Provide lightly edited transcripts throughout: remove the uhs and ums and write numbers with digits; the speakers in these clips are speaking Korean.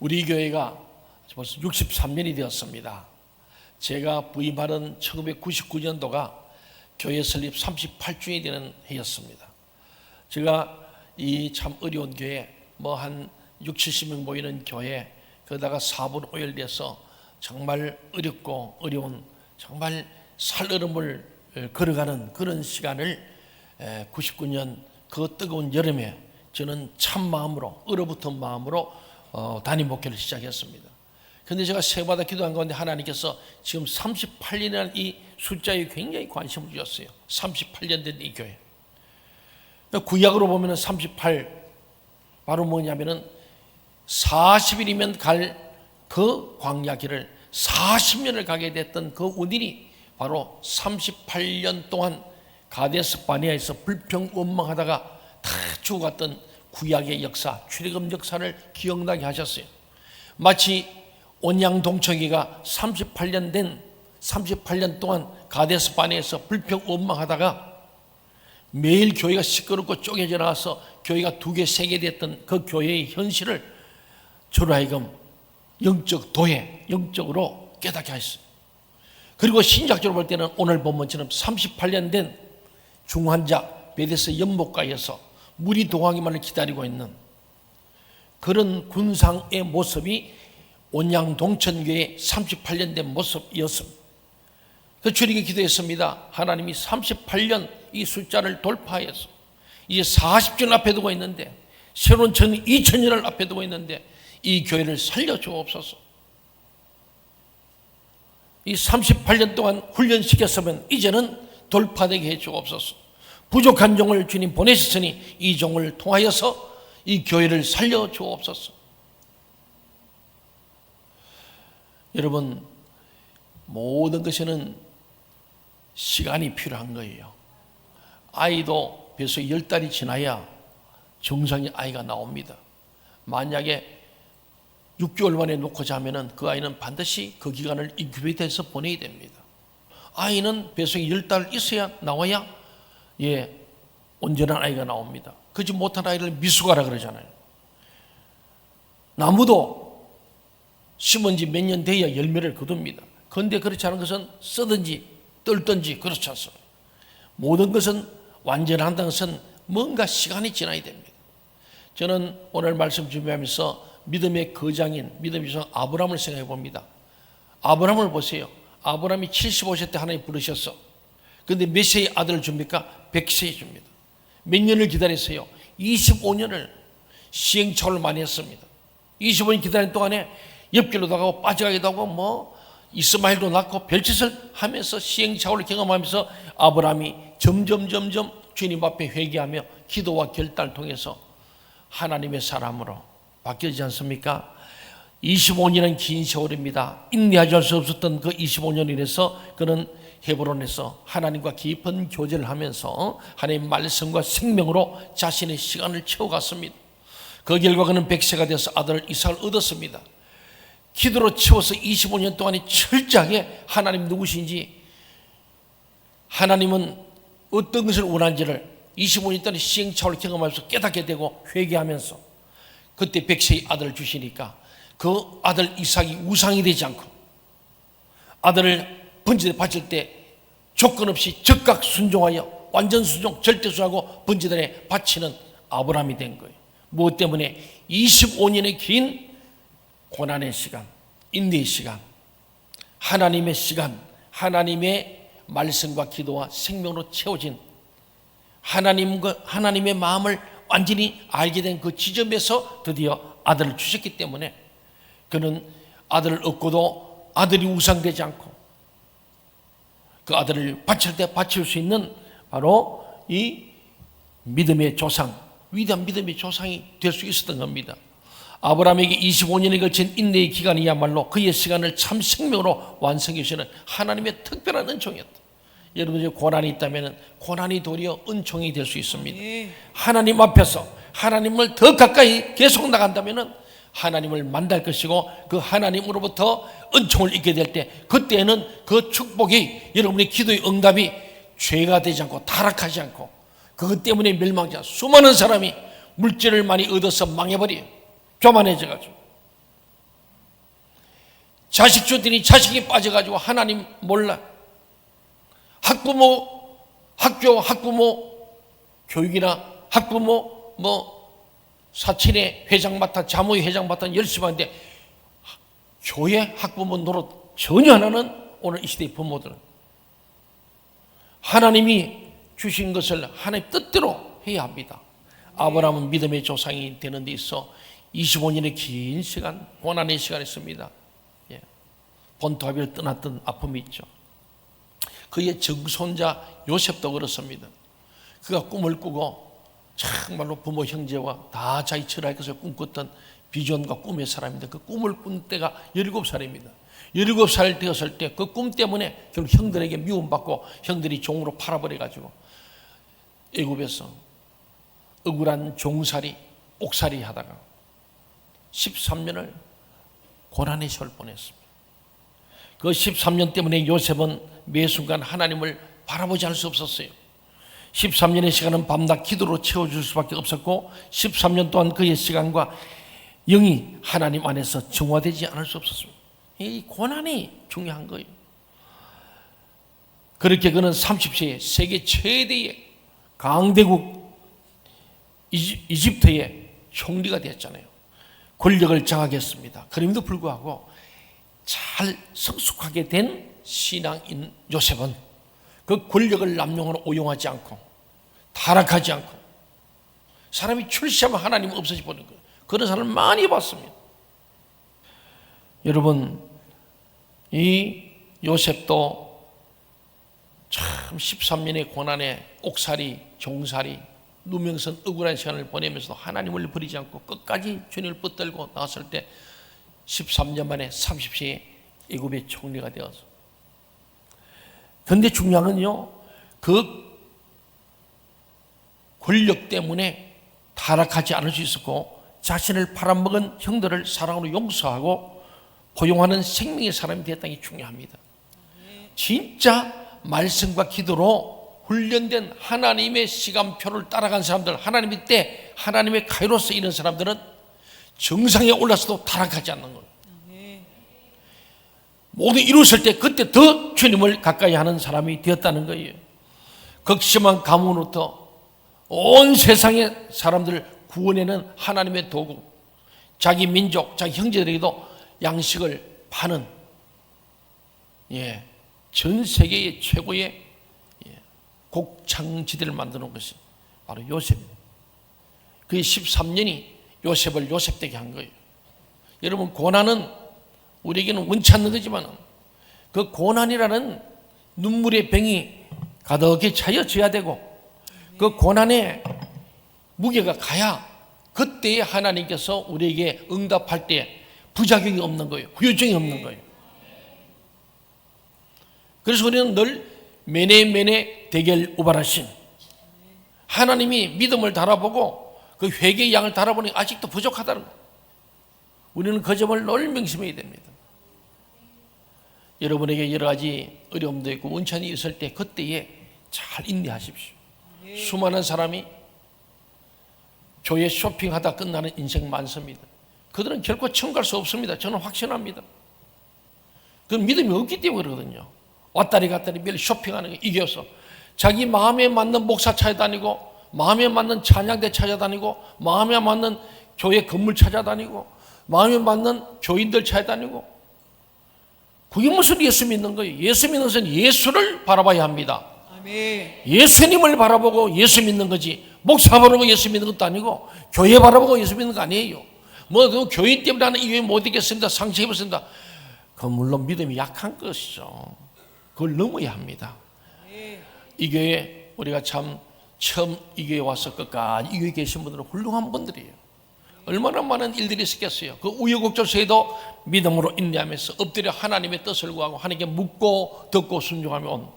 우리 교회가 벌써 63년이 되었습니다. 제가 부임하는 1999년도가 교회 설립 38주년이 되는 해였습니다. 제가 이 참 어려운 교회, 한 60~70명 모이는 교회, 그러다가 4분 오열돼서 정말 어렵고 어려운 정말 살얼음을 걸어가는 그런 시간을 99년 그 뜨거운 여름에 저는 참 마음으로, 얼어붙은 마음으로 담임 목회를 시작했습니다. 그런데 제가 새마다 기도한 가운데 하나님께서 지금 38년이라는 이 숫자에 굉장히 관심을 주셨어요. 38년 된 이 교회. 구약으로 보면 38, 바로 뭐냐면은 40일이면 갈 그 광야 길을 40년을 가게 됐던 그 원인이 바로 38년 동안 가데스 바네아에서 불평원망하다가 다 죽어갔던 구약의 역사, 출애굽 역사를 기억나게 하셨어요. 마치 온양동청이가 38년 동안 가데스 바네아에서 불평원망하다가 매일 교회가 시끄럽고 쪼개져 나와서 교회가 2개, 3개 됐던 그 교회의 현실을 저로 하여금 영적 도회, 영적으로 깨닫게 하셨어요. 그리고 신작적으로 볼 때는 오늘 본문처럼 38년 된 중환자 베데스 연못가에서 물이 동하기만을 기다리고 있는 그런 군상의 모습이 온양동천교회의 38년 된 모습이었습니다. 그 주님께 기도했습니다. 하나님이 38년 이 숫자를 돌파해서 이제 40년 앞에 두고 있는데, 새로운 2000년을 앞에 두고 있는데 이 교회를 살려주옵소서. 이 38년 동안 훈련시켰으면 이제는 돌파되게 해주옵소서. 부족한 종을 주님 보내셨으니 이 종을 통하여서 이 교회를 살려주옵소서. 여러분, 모든 것에는 시간이 필요한 거예요. 아이도 벌써 10달이 지나야 정상의 아이가 나옵니다. 만약에 6개월 만에 놓고 자면은 그 아이는 반드시 그 기간을 인큐베이터에서 보내야 됩니다. 아이는 뱃속에 10달 있어야 나와야 온전한 아이가 나옵니다. 그렇지 못한 아이를 미숙아라 그러잖아요. 나무도 심은 지 몇 년 돼야 열매를 거둡니다. 그런데 그렇지 않은 것은 쓰든지 떨든지 그렇지 않습니다. 모든 것은 완전한다는 것은 뭔가 시간이 지나야 됩니다. 저는 오늘 말씀 준비하면서 믿음의 거장인 믿음의 조상 아브라함을 생각해 봅니다. 아브라함을 보세요. 아브라함이 75세 때 하나님 부르셨어. 그런데 몇 세의 아들을 줍니까? 100세에 줍니다. 몇 년을 기다렸어요? 25년을 시행착오를 많이 했습니다. 25년 기다리는 동안에 옆길로 나가고 빠져가기도 하고 이스마엘도 낳고 별짓을 하면서 시행착오를 경험하면서 아브라함이 점점 주님 앞에 회개하며 기도와 결단을 통해서 하나님의 사람으로 바뀌지 않습니까? 25년은 긴 세월입니다. 인내하지 수 없었던 그 25년을 인해서 그는 헤브론에서 하나님과 깊은 교제를 하면서 하나님의 말씀과 생명으로 자신의 시간을 채워갔습니다. 그 결과 그는 100세가 되어서 아들 이삭을 얻었습니다. 기도로 채워서 25년 동안에 철저하게 하나님 누구신지, 하나님은 어떤 것을 원하는지를 25년 동안 시행착오를 경험하면서 깨닫게 되고 회개하면서 그때 100세의 아들을 주시니까 그 아들 이삭이 우상이 되지 않고 아들을 번제에 바칠 때 조건 없이 즉각 순종하여 완전 순종, 절대 순종하고 번제단에 바치는 아브라함이 된 거예요. 무엇 때문에? 25년의 긴 고난의 시간, 인내의 시간, 하나님의 시간, 하나님의 말씀과 기도와 생명으로 채워진 하나님의 마음을 완전히 알게 된 그 지점에서 드디어 아들을 주셨기 때문에 그는 아들을 얻고도 아들이 우상되지 않고 그 아들을 바칠 때 바칠 수 있는 바로 이 믿음의 조상, 위대한 믿음의 조상이 될 수 있었던 겁니다. 아브라함에게 25년에 걸친 인내의 기간이야말로 그의 시간을 참 생명으로 완성해 주시는 하나님의 특별한 은총이었다. 여러분 중에 고난이 있다면 고난이 도리어 은총이 될 수 있습니다. 하나님 앞에서 하나님을 더 가까이 계속 나간다면 하나님을 만날 것이고 그 하나님으로부터 은총을 잊게 될 때 그때는 그 축복이 여러분의 기도의 응답이 죄가 되지 않고 타락하지 않고 그것 때문에 멸망하지 않고 수많은 사람이 물질을 많이 얻어서 망해버려요. 교만해져가지고 자식 주더니 자식이 빠져가지고 하나님 몰라. 학부모, 학부모 교육이나 학부모 사친의 회장 맡아 자모의 회장 맡아 열심히 하는데 교회 학부모 노릇 전혀 안 하는 오늘 이 시대의 부모들은 하나님이 주신 것을 하나님 뜻대로 해야 합니다. 아브라함은 믿음의 조상이 되는 데 있어 25년의 긴 시간, 고난의 시간이 있습니다. 본토하비를 떠났던 아픔이 있죠. 그의 정손자 요셉도 그렇습니다. 그가 꿈을 꾸고 정말로 부모 형제와 다 자기 철학의 것을 꿈꿨던 비전과 꿈의 사람인데 그 꿈을 꾼 때가 17살입니다. 17살 되었을 때 그 꿈 때문에 결국 형들에게 미움받고 형들이 종으로 팔아버려가지고 애굽에서 억울한 종살이, 옥살이 하다가 13년을 고난의 시험을 보냈습니다. 그 13년 때문에 요셉은 매 순간 하나님을 바라보지 않을 수 없었어요. 13년의 시간은 밤낮 기도로 채워줄 수밖에 없었고 13년 동안 그의 시간과 영이 하나님 안에서 정화되지 않을 수 없었습니다. 이 고난이 중요한 거예요. 그렇게 그는 30세에 세계 최대의 강대국 이집트의 총리가 되었잖아요. 권력을 장악했습니다. 그럼에도 불구하고 잘 성숙하게 된 신앙인 요셉은 그 권력을 남용으로 오용하지 않고 타락하지 않고 사람이 출세하면 하나님 없어져 버리는 거예요. 그런 사람을 많이 봤습니다. 여러분, 이 요셉도 참 13년의 고난의 옥살이, 종살이, 누명선 억울한 시간을 보내면서도 하나님을 버리지 않고 끝까지 주님을 붙들고 나왔을 때 13년 만에 30세에 애굽의 총리가 되어서. 그런데 중요한 건요, 그 권력 때문에 타락하지 않을 수 있었고 자신을 팔아먹은 형들을 사랑으로 용서하고 포용하는 생명의 사람이 됐다는 게 중요합니다. 진짜 말씀과 기도로 훈련된 하나님의 시간표를 따라간 사람들, 하나님의 때, 하나님의 가이로스 이런 사람들은 정상에 올라서도 타락하지 않는 거예요. 모두 이루었을 때 그때 더 주님을 가까이 하는 사람이 되었다는 거예요. 극심한 가뭄으로부터 온 세상의 사람들을 구원해낸 하나님의 도구, 자기 민족, 자기 형제들에게도 양식을 파는 전 세계의 최고의 곡창지대를 만드는 것이 바로 요셉입니다. 그 13년이 요셉을 요셉되게 한 거예요. 여러분, 고난은 우리에게는 원치 않는 거지만 그 고난이라는 눈물의 병이 가득히 차여져야 되고 그 고난의 무게가 가야 그때에 하나님께서 우리에게 응답할 때 부작용이 없는 거예요. 후유증이 없는 거예요. 그래서 우리는 늘 매네 대결 우발하신 하나님이 믿음을 달아보고 그 회개의 양을 달아보니 아직도 부족하다는 거예요. 우리는 그 점을 늘 명심해야 됩니다. 여러분에게 여러 가지 어려움도 있고 원천이 있을 때 그때에 잘 인내하십시오. 수많은 사람이 교회 쇼핑하다 끝나는 인생 많습니다. 그들은 결코 천국 갈 수 없습니다. 저는 확신합니다. 그건 믿음이 없기 때문에 그러거든요. 왔다리 갔다리 매일 쇼핑하는 게 이겨서 자기 마음에 맞는 목사 찾아다니고 마음에 맞는 찬양대 찾아다니고 마음에 맞는 교회 건물 찾아다니고 마음에 맞는 교인들 찾아다니고 그게 무슨 예수 믿는 거예요? 예수 믿는 것은 예수를 바라봐야 합니다. 아멘. 예수님을 바라보고 예수 믿는 거지 목사 바라보고 예수 믿는 것도 아니고 교회 바라보고 예수 믿는 거 아니에요. 그 교인 때문에 하는 이유에 못 이겼습니다. 상처 입었습니다. 그건 물론 믿음이 약한 것이죠. 그걸 넘어야 합니다. 이 교회 우리가 참 처음 이 교회 와서 끝까지 이 교회 계신 분들은 훌륭한 분들이에요. 얼마나 많은 일들이 있었겠어요. 그 우여곡절 속에도 믿음으로 인내하면서 엎드려 하나님의 뜻을 구하고 하나님께 묻고 듣고 순종하며 온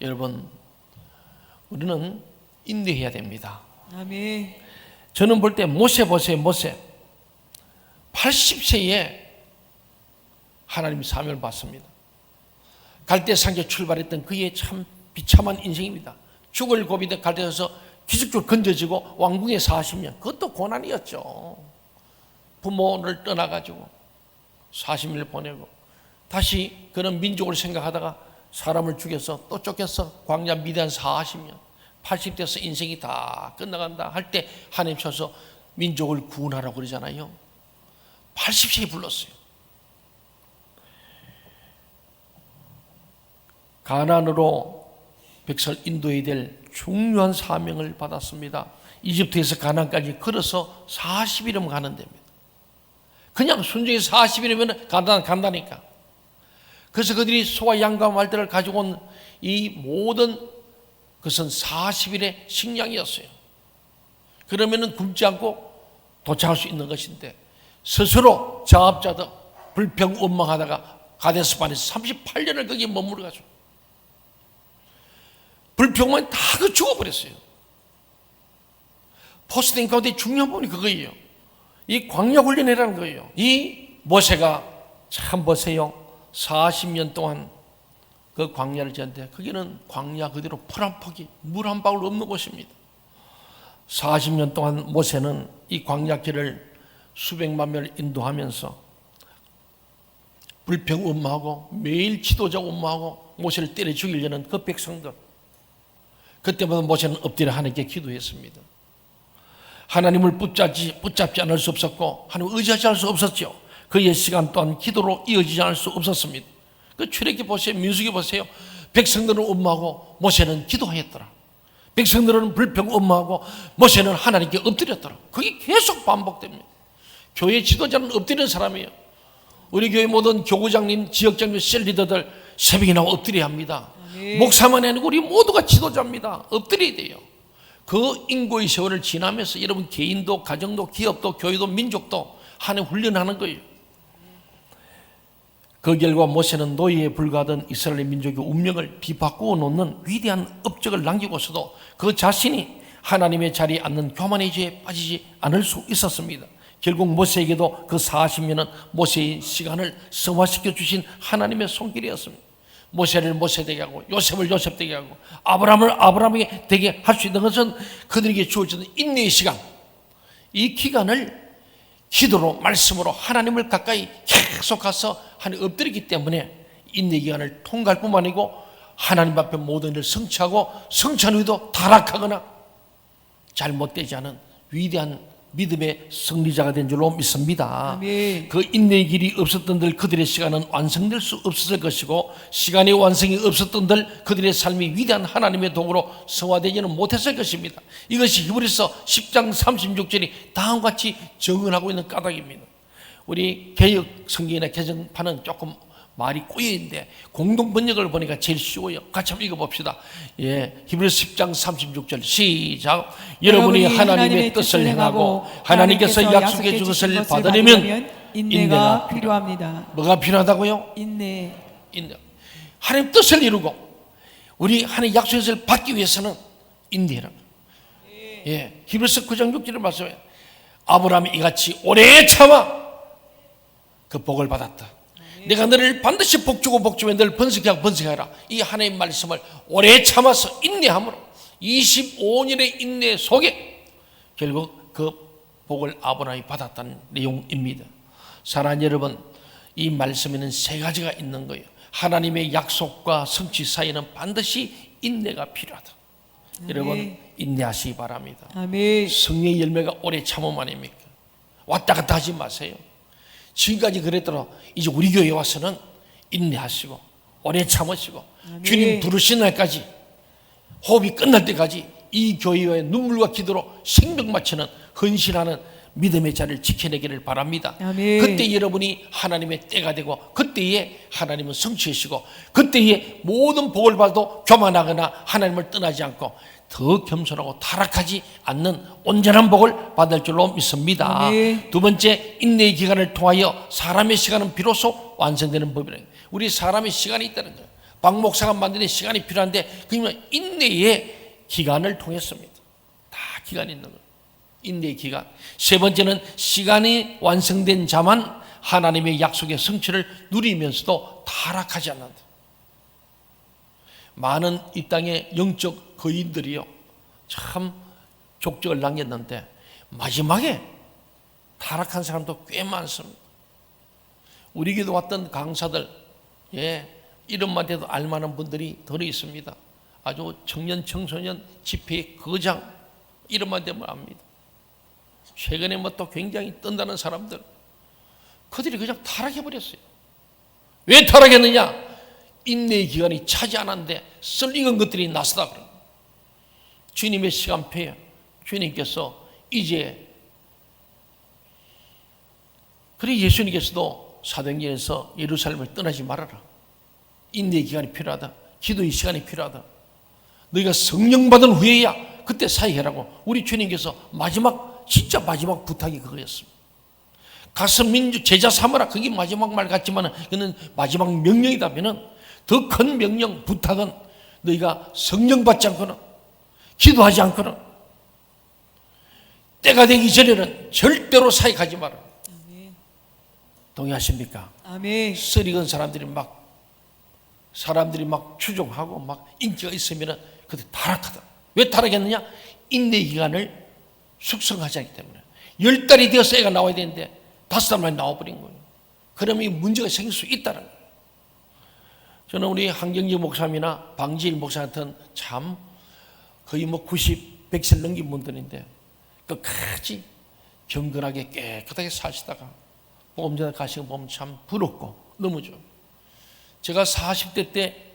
여러분, 우리는 인내해야 됩니다. 아멘. 저는 볼 때 모세 보세요. 모세 80세에 하나님이 사명을 받습니다. 갈대상에 출발했던 그의 참 비참한 인생입니다. 죽을 고비에 갈대에서 기적적으로 건져지고 왕궁에 40년. 그것도 고난이었죠. 부모를 떠나가지고 40일 보내고 다시 그런 민족을 생각하다가 사람을 죽여서 또 쫓겨서 광야 미디안 40년 80대에서 인생이 다 끝나간다 할 때 하나님 쳐서 민족을 구원하라고 그러잖아요. 80세에 불렀어요. 가나안으로 백성을 인도해야 될 중요한 사명을 받았습니다. 이집트에서 가나안까지 걸어서 40일이면 가는 데입니다. 그냥 순종히 40일이면 간다니까. 그래서 그들이 소와 양과 말들을 가지고 온 이 모든 것은 40일의 식량이었어요. 그러면은 굶지 않고 도착할 수 있는 것인데 스스로 자업자득 불평원망하다가 가데스반에서 38년을 거기에 머무르가지고 불평만 다 그 죽어버렸어요. 포스팅 가운데 중요한 부분이 그거예요. 이 광야 훈련이라는 거예요. 이 모세가 참 보세요. 40년 동안 그 광야를 지었는데 거기는 광야 그대로 풀 한 포기 물 한 방울 없는 곳입니다. 40년 동안 모세는 이 광야길을 수백만 명을 인도하면서 불평 엄마하고 매일 지도자 엄마하고 모세를 때려 죽이려는 그 백성들, 그때마다 모세는 엎드려 하나님께 기도했습니다. 하나님을 붙잡지 않을 수 없었고 하나님을 의지하지 않을 수 없었죠. 그의 시간 또한 기도로 이어지지 않을 수 없었습니다. 그 출애굽기 보세요. 민수기 보세요. 백성들은 엄마하고 모세는 기도했더라. 백성들은 불평 엄마하고 모세는 하나님께 엎드렸더라. 그게 계속 반복됩니다. 교회 지도자는 엎드리는 사람이에요. 우리 교회 모든 교구장님, 지역장님, 셀리더들 새벽에 나와 엎드려야 합니다. 목사만이 아니고 우리 모두가 지도자입니다. 엎드려야 돼요. 그 인고의 세월을 지나면서 여러분 개인도 가정도 기업도 교회도 민족도 하나님 훈련하는 거예요. 그 결과 모세는 노예에 불과하던 이스라엘 민족의 운명을 뒤바꾸어 놓는 위대한 업적을 남기고서도 그 자신이 하나님의 자리에 앉는 교만의 죄에 빠지지 않을 수 있었습니다. 결국 모세에게도 그 40년은 모세의 시간을 성화시켜 주신 하나님의 손길이었습니다. 모세를 모세 되게 하고 요셉을 요셉 되게 하고 아브라함을 아브라함이 되게 할 수 있는 것은 그들에게 주어지는 인내의 시간, 이 기간을 기도로 말씀으로 하나님을 가까이 계속 가서 하나님 엎드리기 때문에 인내 기간을 통과할 뿐만 아니고 하나님 앞에 모든 일을 성취하고 성취한 후에도 타락하거나 잘못되지 않은 위대한 믿음의 승리자가 된 줄로 믿습니다. 아멘. 그 인내의 길이 없었던들 그들의 시간은 완성될 수 없었을 것이고 시간의 완성이 없었던들 그들의 삶이 위대한 하나님의 도구로 성화되지는 못했을 것입니다. 이것이 히브리서 10장 36절이 다음과 같이 정언하고 있는 까닭입니다. 우리 개역 성경이나 개정판은 조금 말이 꼬여있는데 공동 번역을 보니까 제일 쉬워요. 같이 한번 읽어봅시다. 히브리서 10장 36절 시작. 여러분이 하나님의 뜻을 행하고 하나님께서 약속해 준 것을 받으려면 인내가 필요합니다. 뭐가 필요하다고요? 인내. 하나님 뜻을 이루고 우리 하나님 약속의 것을 받기 위해서는 인내라. 히브리서 9장 6절을 말씀해. 아브라함이 이같이 오래 참아 그 복을 받았다. 내가 너를 반드시 복주고 복주면 너를 번성하고 번성하라. 이 하나님의 말씀을 오래 참아서 인내함으로 25년의 인내 속에 결국 그 복을 아브라함이 받았다는 내용입니다. 사랑하는 여러분, 이 말씀에는 세 가지가 있는 거예요. 하나님의 약속과 성취 사이에는 반드시 인내가 필요하다. 아멘. 여러분 인내하시기 바랍니다. 아멘. 성령의 열매가 오래 참음 아닙니까? 왔다 갔다 하지 마세요. 지금까지 그랬더라. 이제 우리 교회에 와서는 인내하시고 오래 참으시고 아멘. 주님 부르신 날까지 호흡이 끝날 때까지 이 교회의 눈물과 기도로 생명 바치는 헌신하는 믿음의 자리를 지켜내기를 바랍니다. 아멘. 그때 여러분이 하나님의 때가 되고 그때에 하나님은 성취하시고 그때에 모든 복을 받아도 교만하거나 하나님을 떠나지 않고 더 겸손하고 타락하지 않는 온전한 복을 받을 줄로 믿습니다. 아멘. 두 번째, 인내의 기간을 통하여 사람의 시간은 비로소 완성되는 법이라는 거예요. 우리 사람의 시간이 있다는 거예요. 박 목사가 만드는 시간이 필요한데 그러면 인내의 기간을 통했습니다. 다 기간이 있는 거예요. 인내의 기간. 세 번째는 시간이 완성된 자만 하나님의 약속의 성취를 누리면서도 타락하지 않는다. 많은 이 땅의 영적 거인들이요 참 족적을 남겼는데 마지막에 타락한 사람도 꽤 많습니다. 우리 교도 왔던 강사들, 이름만 대도 알만한 분들이 들어 있습니다. 아주 청년 청소년 집회 거장, 이름만 대면 압니다. 최근에 뭐 또 굉장히 뜬다는 사람들, 그들이 그냥 타락해버렸어요. 왜 타락했느냐? 인내의 기간이 차지 않았는데 썰익은 것들이 나서다 그래요. 주님의 시간표에 주님께서 이제, 그래 예수님께서도 사도행전에서 예루살렘을 떠나지 말아라, 인내의 기간이 필요하다, 기도의 시간이 필요하다, 너희가 성령 받은 후에야 그때 사역하라고 우리 주님께서 마지막, 진짜 마지막 부탁이 그거였습니다. 가서 민주 제자 삼으라, 그게 마지막 말 같지만 그는 마지막 명령이다면은 더 큰 명령, 부탁은 너희가 성령 받지 않고는, 기도하지 않고는, 때가 되기 전에는 절대로 사역하지 마라. 아멘. 동의하십니까? 아멘. 썰익은 사람들이 막 추종하고 막 인기가 있으면 그때 타락하다. 왜 타락했느냐? 인내 기간을 숙성하지 않기 때문에. 10달이 되어서 애가 나와야 되는데 5달만에 나와버린 거예요. 그러면 이 문제가 생길 수 있다는 거예요. 저는 우리 한경지 목사님이나 방지일 목사 같은 참 거의 뭐 90, 100세 넘긴 분들인데 끝까지 경건하게 깨끗하게 사시다가 보험전에 가시고 보면 참 부럽고 너무 좋아요. 제가 40대 때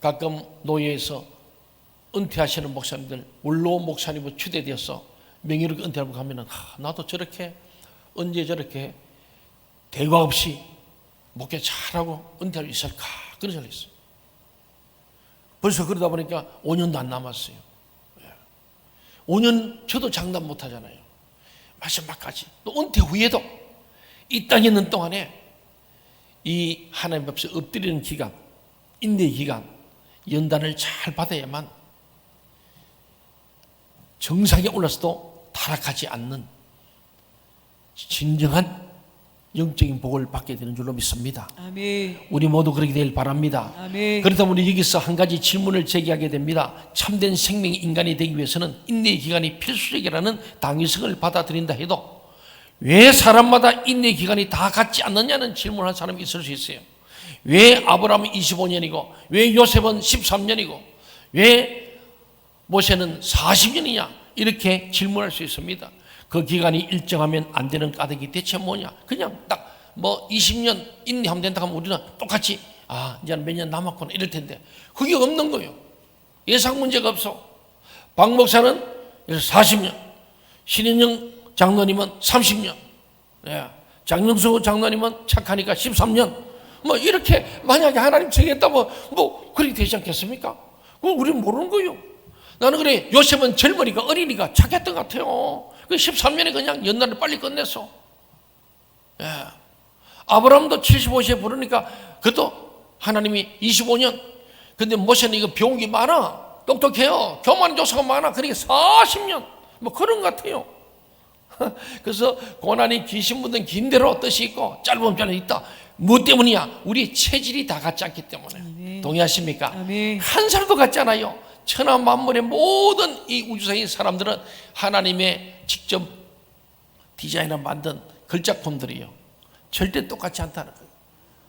가끔 노예에서 은퇴하시는 목사님들, 원로 목사님으로 추대되어서 명예롭게 은퇴하고 가면은 나도 저렇게 언제 저렇게 대과 없이 목회 잘하고 은퇴할 수 있을까, 그런 생각을 했어요. 벌써 그러다 보니까 5년도 안 남았어요. 5년 저도 장담 못 하잖아요. 마지막까지 또 은퇴 후에도 이 땅에 있는 동안에 이 하나님 앞에 엎드리는 기간, 인내 기간, 연단을 잘 받아야만 정상에 올라서도 타락하지 않는 진정한 영적인 복을 받게 되는 줄로 믿습니다. 아멘. 우리 모두 그렇게 되길 바랍니다. 아멘. 그렇다면 우리 여기서 한 가지 질문을 제기하게 됩니다. 참된 생명의 인간이 되기 위해서는 인내의 기간이 필수적이라는 당위성을 받아들인다 해도 왜 사람마다 인내의 기간이 다 같지 않느냐는 질문을 한 사람이 있을 수 있어요. 왜 아브라함은 25년이고 왜 요셉은 13년이고 왜 모세는 40년이냐, 이렇게 질문할 수 있습니다. 그 기간이 일정하면 안 되는 까닭이 대체 뭐냐? 그냥 딱 뭐 20년 인내하면 된다 하면 우리는 똑같이 이제 몇 년 남았구나 이럴 텐데 그게 없는 거예요. 예상 문제가 없어. 박 목사는 40년, 신인영 장로님은 30년, 장명수 장로님은 착하니까 13년, 뭐 이렇게 만약에 하나님 정했다면 뭐 그렇게 되지 않겠습니까? 그거 우리는 모르는 거예요. 나는 그래, 요셉은 젊으니까 어리니까 착했던 것 같아요. 그 13년에 그냥 연날을 빨리 끝냈어. 아브라함도 75세에 부르니까 그것도 하나님이 25년. 근데 모세는 이거 배운 게 많아, 똑똑해요, 교만 조사가 많아. 그러니까 40년 뭐 그런 것 같아요. 그래서 고난이 기신 분들은 긴 대로 뜻이 있고 짧으면 짧은 있다. 뭐 때문이야? 우리 체질이 다 같지 않기 때문에. 아멘. 동의하십니까? 아멘. 한 살도 같지 않아요. 천하 만물의 모든 이 우주상의 사람들은 하나님의 직접 디자인을 만든 걸작품들이요, 절대 똑같지 않다는 거예요.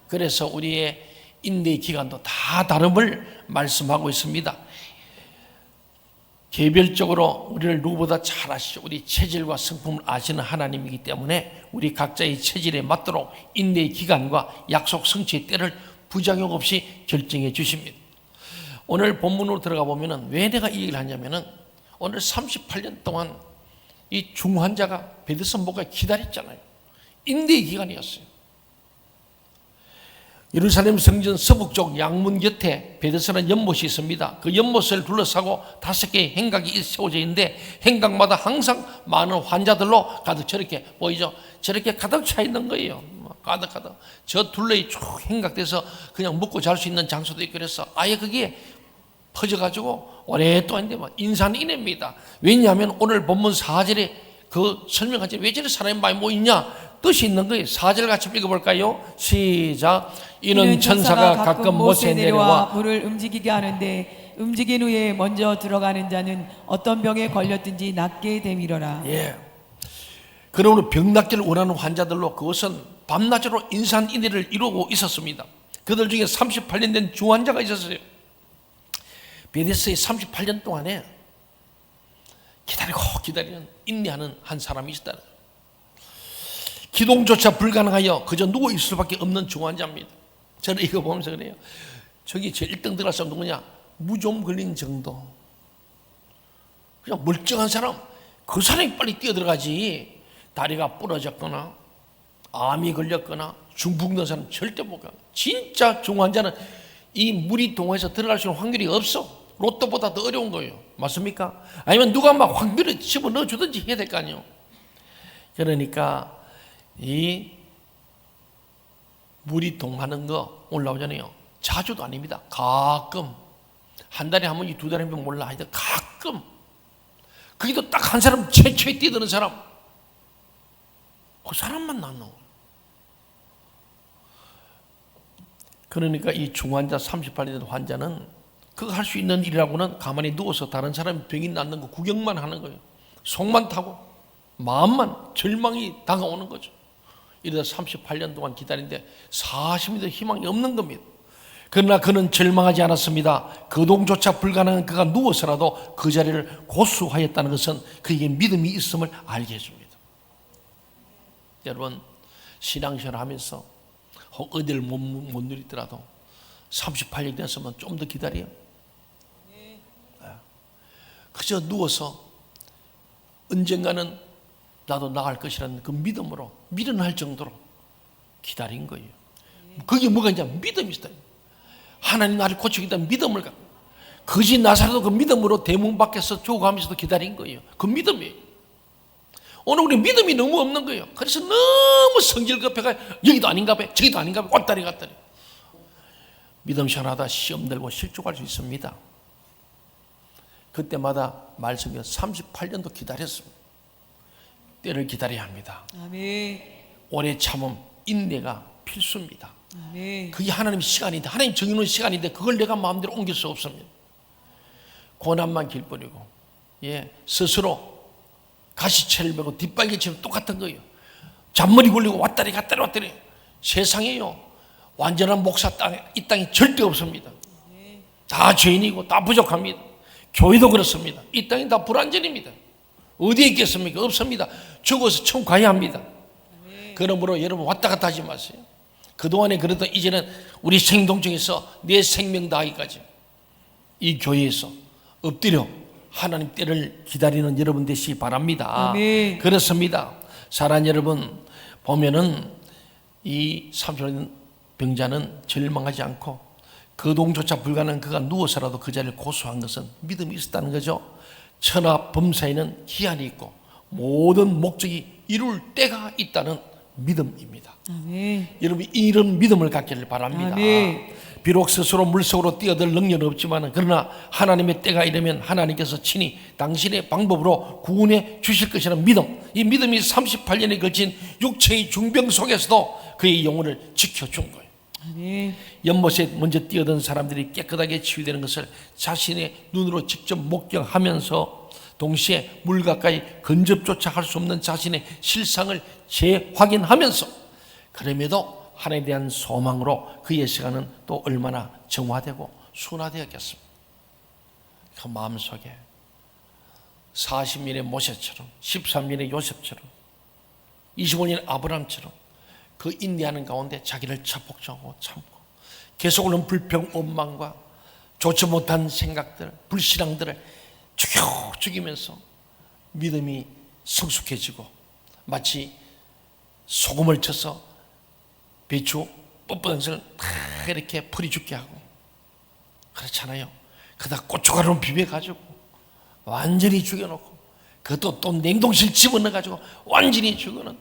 그래서 우리의 인내의 기간도 다 다름을 말씀하고 있습니다. 개별적으로 우리를 누구보다 잘 아시죠. 우리 체질과 성품을 아시는 하나님이기 때문에 우리 각자의 체질에 맞도록 인내의 기간과 약속 성취의 때를 부작용 없이 결정해 주십니다. 오늘 본문으로 들어가 보면은 왜 내가 이 얘기를 하냐면은 오늘 38년 동안 이 중환자가 베드스다 목에 기다렸잖아요. 인내의 기간이었어요. 예루살렘 성전 서북쪽 양문 곁에 베드스다라는 연못이 있습니다. 그 연못을 둘러싸고 5개의 행각이 세워져 있는데 행각마다 항상 많은 환자들로 가득, 저렇게 보이죠? 저렇게 가득 차 있는 거예요. 가득. 저 둘레에 쭉 행각돼서 그냥 묵고 잘 수 있는 장소도 있고 그래서 아예 그게 퍼져가지고 오랫동안 인산인해입니다. 왜냐하면 오늘 본문 4절에 그 설명하지 왜 저리 사람이 많이 모이냐 뜻이 있는 거예요. 4절 같이 읽어볼까요? 시작. 이는 천사가 가끔 못에 내려와 물을 움직이게 하는데 움직인 후에 먼저 들어가는 자는 어떤 병에 걸렸든지 낫게 되미러라. 그러므로 병 낫기를 원하는 환자들로 그것은 밤낮으로 인산인해를 이루고 있었습니다. 그들 중에 38년 된 중환자가 있었어요. 베데스다에 38년 동안에 기다리고 기다리는 인내하는 한 사람이 있었다. 기동조차 불가능하여 그저 누워 있을 수밖에 없는 중환자입니다. 저는 이거 보면서 그래요. 저기 제 1등 들어갈 사람 누구냐? 무좀 걸린 정도. 그냥 멀쩡한 사람, 그 사람이 빨리 뛰어들어가지. 다리가 부러졌거나 암이 걸렸거나 중풍된 사람 절대 못 가. 진짜 중환자는 이 무리 동호회에서 들어갈 수 있는 확률이 없어. 로또보다 더 어려운 거예요. 맞습니까? 아니면 누가 막 확률을 집어넣어 주든지 해야 될 거 아니에요. 그러니까 이 무리 동하는 거 올라오잖아요. 자주도 아닙니다. 가끔. 한 달에 한 번, 두 달에 한 번 몰라. 하여튼 가끔. 거기도 딱 한 사람 최초에 뛰어드는 사람. 그 사람만 나눠. 그러니까 이 중환자 38년 환자는 그거 할 수 있는 일이라고는 가만히 누워서 다른 사람이 병이 낫는 거 구경만 하는 거예요. 속만 타고 마음만 절망이 다가오는 거죠. 이러다 38년 동안 기다리는데 40년도 희망이 없는 겁니다. 그러나 그는 절망하지 않았습니다. 거동조차 불가능한 그가 누워서라도 그 자리를 고수하였다는 것은 그에게 믿음이 있음을 알게 해줍니다. 여러분, 신앙생활 하면서 혹 어디를 못 누리더라도 38년 됐으면 좀 더 기다려. 그저 누워서 언젠가는 나도 나갈 것이라는 그 믿음으로 미련할 정도로 기다린 거예요. 그게 뭐가 있냐? 믿음이 있다. 하나님 나를 고치겠다는 믿음을 갖고 거짓 나사로도 그 믿음으로 대문 밖에서 죽어가면서도 기다린 거예요. 그 믿음이에요. 오늘 우리 믿음이 너무 없는 거예요. 그래서 너무 성질 급해가 여기도 아닌가 봐, 저기도 아닌가 봐, 왔다리 갔다리. 믿음 시험하다 시험 들고 실족할 수 있습니다. 그때마다 말씀이 38년도 기다렸습니다. 때를 기다려야 합니다. 아멘. 오래 참음, 인내가 필수입니다. 아멘. 그게 하나님 시간인데, 하나님 정해놓은 시간인데 그걸 내가 마음대로 옮길 수 없습니다. 고난만 길 뿐이고, 스스로 가시채를 메고 뒷발길처럼 똑같은 거예요. 잔머리 굴리고 왔다리 갔다리 왔다리. 세상에요, 완전한 목사 이 땅에 절대 없습니다. 다 죄인이고 다 부족합니다. 교회도 그렇습니다. 이 땅이 다 불완전입니다. 어디에 있겠습니까? 없습니다. 죽어서 천국 가야 합니다. 그러므로 여러분 왔다 갔다 하지 마세요. 그동안에 그래도 이제는 우리 생동 중에서 내 생명 다하기까지 이 교회에서 엎드려 하나님 때를 기다리는 여러분 되시기 바랍니다. 아멘. 그렇습니다. 사랑하는 여러분, 보면은 이 30년 병자는 절망하지 않고 거동조차 불가능한 그가 누워서라도 그 자리를 고수한 것은 믿음이 있었다는 거죠. 천하 범사에는 기한이 있고 모든 목적이 이룰 때가 있다는 믿음입니다. 아멘. 여러분, 이런 믿음을 갖기를 바랍니다. 아멘. 비록 스스로 물속으로 뛰어들 능력은 없지만 그러나 하나님의 때가 이르면 하나님께서 친히 당신의 방법으로 구원해 주실 것이라는 믿음, 이 믿음이 38년에 걸친 육체의 중병 속에서도 그의 영혼을 지켜준 거예요. 아멘. 연못에 먼저 뛰어든 사람들이 깨끗하게 치유되는 것을 자신의 눈으로 직접 목격하면서 동시에 물 가까이 근접조차 할 수 없는 자신의 실상을 재확인하면서 그럼에도 하나님에 대한 소망으로 그의 시간은 또 얼마나 정화되고 순화되었겠습니까? 그 마음속에 40년의 모세처럼 13년의 요셉처럼 25년의 아브라함처럼 그 인내하는 가운데 자기를 자복하고 참고 계속 오는 불평, 원망과 좋지 못한 생각들, 불신앙들을 죽이면서 믿음이 성숙해지고 마치 소금을 쳐서 배추 뻣뻣한 것을 이렇게 풀이 죽게 하고 그렇잖아요. 그러다 고춧가루로 비벼가지고 완전히 죽여놓고 그것도 또 냉동실 집어넣어가지고 완전히 죽여놓은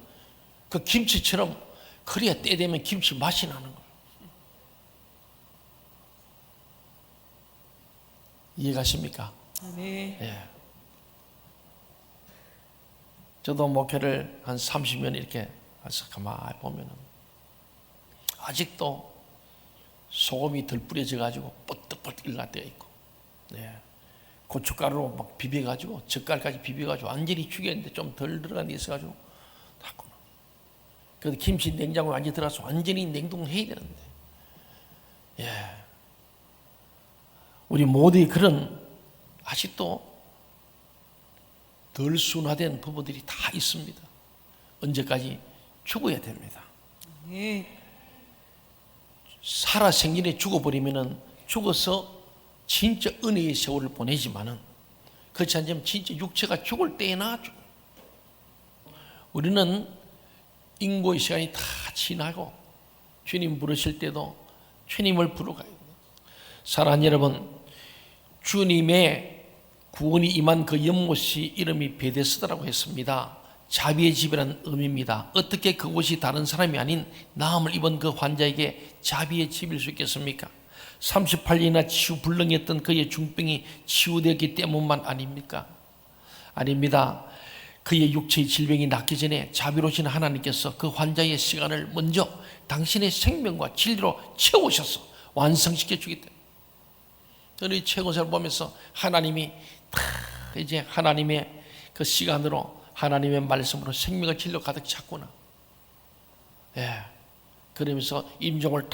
그 김치처럼 그래야 때 되면 김치 맛이 나는 거예요. 이해가십니까? 아멘. 예. 저도 목회를 한 30년 이렇게 해서 가만히 보면은 아직도 소금이 덜 뿌려져 가지고 뽀득뽀득 일어나되어 있고, 고춧가루로 막 비벼가지고 젓갈까지 비벼가지고 완전히 죽였는데 좀 덜 들어간 게 있어가지고 닫고 그 김치 냉장고에 완전히 들어가서 완전히 냉동해야 되는데, 예, 우리 모두의 그런 아직도 덜 순화된 부부들이 다 있습니다. 언제까지 죽어야 됩니다. 네. 살아 생전에 죽어버리면은 죽어서 진짜 은혜의 세월을 보내지만은 그렇지 않으면 진짜 육체가 죽을 때나 죽어요. 우리는 인고의 시간이 다 지나고 주님 부르실 때도 주님을 부르가야 됩니다. 사랑하는 여러분, 주님의 구원이 임한 그 연못이 이름이 베데스다라고 했습니다. 자비의 집이라는 의미입니다. 어떻게 그곳이 다른 사람이 아닌 나음을 입은 그 환자에게 자비의 집일 수 있겠습니까? 38년이나 치유불능했던 그의 중병이 치유되었기 때문만 아닙니까? 아닙니다. 그의 육체의 질병이 낫기 전에 자비로우신 하나님께서 그 환자의 시간을 먼저 당신의 생명과 진리로 채우셔서 완성시켜 주기 때문에, 우리 최고사를 보면서 하나님이 다 이제 하나님의 그 시간으로 하나님의 말씀으로 생명과 진리로 가득 찼구나. 예. 그러면서 임종을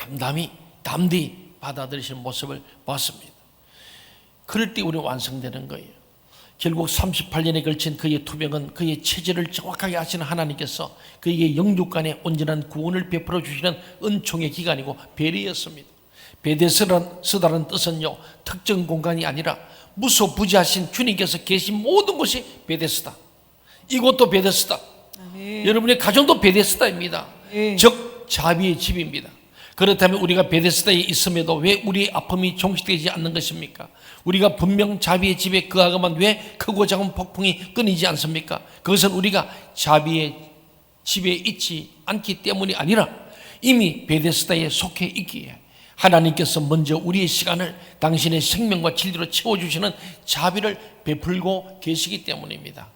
담대히 받아들이시는 모습을 봤습니다. 그럴 때 우리 완성되는 거예요. 결국 38년에 걸친 그의 투병은 그의 체질을 정확하게 아시는 하나님께서 그에게 영육간의 온전한 구원을 베풀어 주시는 은총의 기간이고 배려였습니다. 베데스다라는 뜻은요, 특정 공간이 아니라 무소부지하신 주님께서 계신 모든 곳이 베데스다. 이곳도 베데스다. 아멘. 여러분의 가정도 베데스다입니다. 네. 즉 자비의 집입니다. 그렇다면 우리가 베데스다에 있음에도 왜 우리의 아픔이 종식되지 않는 것입니까? 우리가 분명 자비의 집에 거하고만 왜 크고 작은 폭풍이 끊이지 않습니까? 그것은 우리가 자비의 집에 있지 않기 때문이 아니라 이미 베데스다에 속해 있기에 하나님께서 먼저 우리의 시간을 당신의 생명과 진리로 채워주시는 자비를 베풀고 계시기 때문입니다.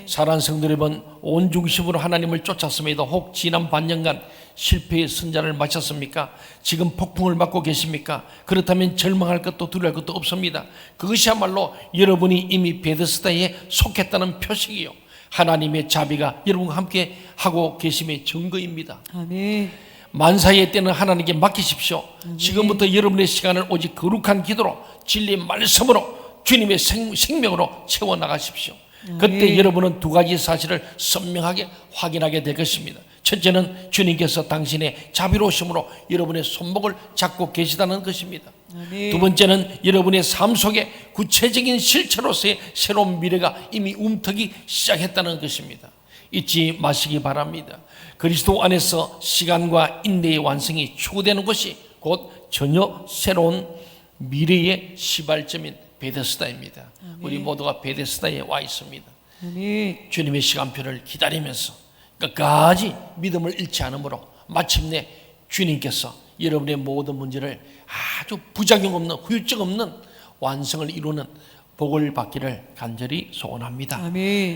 사랑하는 성도 여러분, 온 중심으로 하나님을 쫓았음에도 혹 지난 반년간 실패의 선자를 마셨습니까? 지금 폭풍을 맞고 계십니까? 그렇다면 절망할 것도 두려울 것도 없습니다. 그것이야말로 여러분이 이미 베데스다에 속했다는 표식이요, 하나님의 자비가 여러분과 함께 하고 계심의 증거입니다. 아멘. 만사의 때는 하나님께 맡기십시오. 지금부터 여러분의 시간을 오직 거룩한 기도로 진리의 말씀으로 주님의 생명으로 채워나가십시오. 그때 여러분은 두 가지 사실을 선명하게 확인하게 될 것입니다. 첫째는 주님께서 당신의 자비로우심으로 여러분의 손목을 잡고 계시다는 것입니다. 아멘. 두 번째는 여러분의 삶 속에 구체적인 실체로서의 새로운 미래가 이미 움트기 시작했다는 것입니다. 잊지 마시기 바랍니다. 그리스도 안에서 시간과 인내의 완성이 추구되는 것이 곧 전혀 새로운 미래의 시발점인 베데스다입니다. 우리 모두가 베데스다에 와 있습니다. 아멘. 주님의 시간표를 기다리면서 끝까지 믿음을 잃지 않으므로 마침내 주님께서 여러분의 모든 문제를 아주 부작용 없는, 후유증 없는 완성을 이루는 복을 받기를 간절히 소원합니다. 아멘.